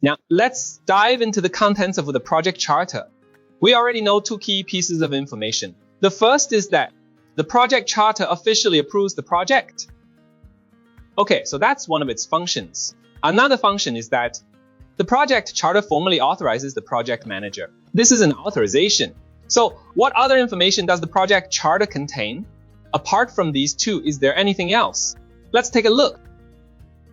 Now, let's dive into the contents of the project charter. We already know two key pieces of information. The first is that the project charter officially approves the project. Okay, so that's one of its functions. Another function is that the project charter formally authorizes the project manager. This is an authorization. So what other information does the project charter contain? Apart from these two, is there anything else? Let's take a look.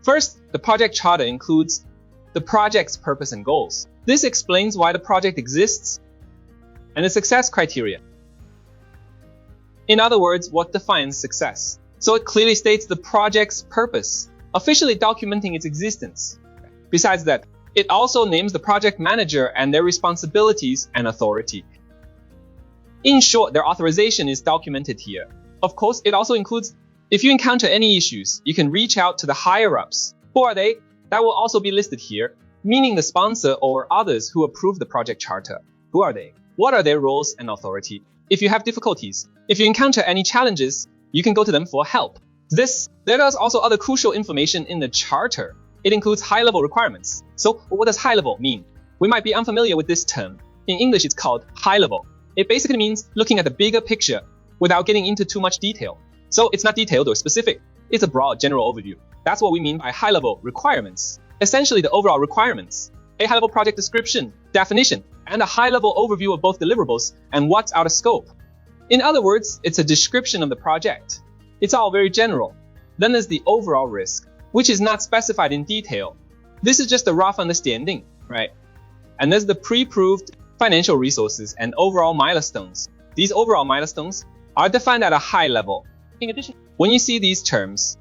First, the project charter includes the project's purpose and goals. This explains why the project exists and the success criteria. In other words, what defines success? So it clearly states the project's purpose, officially documenting its existence. Besides that, it also names the project manager and their responsibilities and authority. In short, their authorization is documented here. Of course, it also includes, if you encounter any issues, you can reach out to the higher-ups. Who are they? That will also be listed here, meaning the sponsor or others who approve the project charter. Who are they? What are their roles and authority? If you have difficulties, if you encounter any challenges, you can go to them for help. There is also other crucial information in the charter. It includes high-level requirements. So what does high-level mean? We might be unfamiliar with this term. In English, it's called high-level. It basically means looking at the bigger picture without getting into too much detail. So it's not detailed or specific. It's a broad general overview. That's what we mean by high-level requirements. Essentially, the overall requirements, a high-level project description, definition, and a high-level overview of both deliverables and what's out of scope. In other words, it's a description of the project. It's all very general. Then there's the overall risk, which is not specified in detail. This is just a rough understanding, right? And there's the pre-proved financial resources and overall milestones. These overall milestones are defined at a high level. In addition, when you see these terms,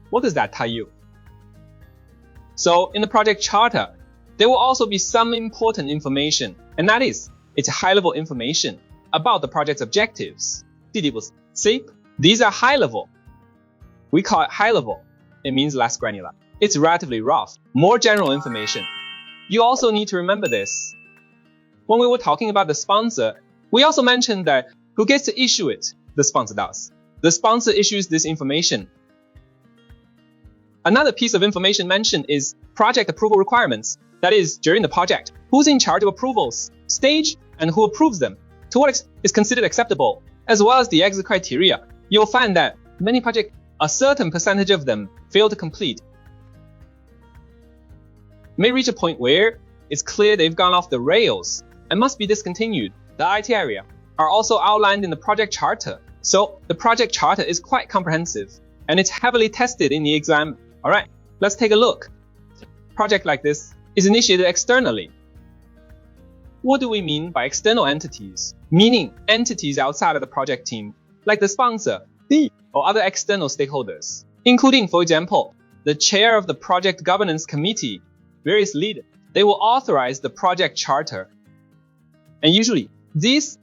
what does that tell you? So in the project charter, there will also be some important information, and that is, it's high-level information about the project's objectives. See, these are high-level. We call it high-level. It means less granular. It's relatively rough, more general information. You also need to remember this. When we were talking about the sponsor, we also mentioned that who gets to issue it? The sponsor does. The sponsor issues this information. Another piece of information mentioned is project approval requirements. That is, during the project, who's in charge of approvals, stage, and who approves them, to what is considered acceptable, as well as the exit criteria. You'll find that many projects, a certain percentage of them fail to complete. May reach a point where it's clear they've gone off the rails and must be discontinued. The IT area are also outlined in the project charter. So the project charter is quite comprehensive and it's heavily tested in the exam. All right, let's take a look. A project like this is initiated externally. What do we mean by external entities? Meaning entities outside of the project team, like the sponsor, or other external stakeholders, including, for example, the chair of the project governance committee, various leaders. They will authorize the project charter. And usually, this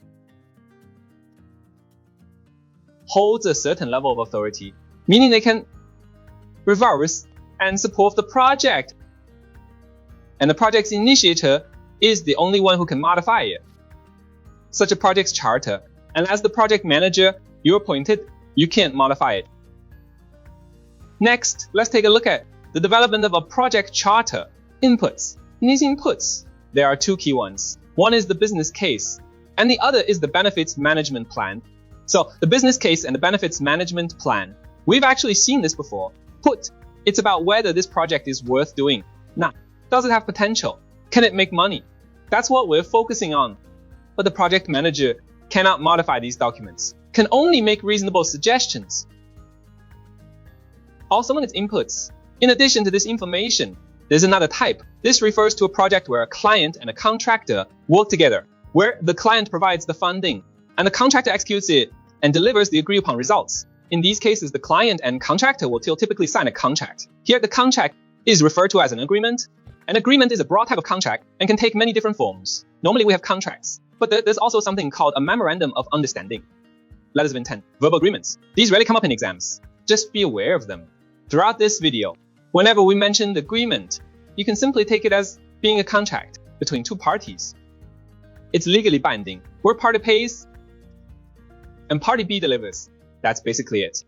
holds a certain level of authority, meaning they can reverse and support the project. And the project's initiator is the only one who can modify it. Such a project's charter, and as the project manager, you're appointed, you can't modify it. Next, let's take a look at the development of a project charter. Inputs. In these inputs, there are two key ones. One is the business case, and the other is the benefits management plan. So the business case and the benefits management plan, we've actually seen this before. Put, it's about whether this project is worth doing. Now, does it have potential? Can it make money? That's what we're focusing on. But the project manager cannot modify these documents, can only make reasonable suggestions. Also, when it's inputs, in addition to this information, there's another type. This refers to a project where a client and a contractor work together, where the client provides the funding, and the contractor executes it and delivers the agreed upon results. In these cases, the client and contractor will typically sign a contract. Here, the contract is referred to as an agreement. An agreement is a broad type of contract and can take many different forms. Normally, we have contracts, but there's also something called a memorandum of understanding, letters of intent, verbal agreements. These rarely come up in exams. Just be aware of them. Throughout this video, whenever we mention the agreement, you can simply take it as being a contract between two parties. It's legally binding, where party pays and party B delivers. That's basically it.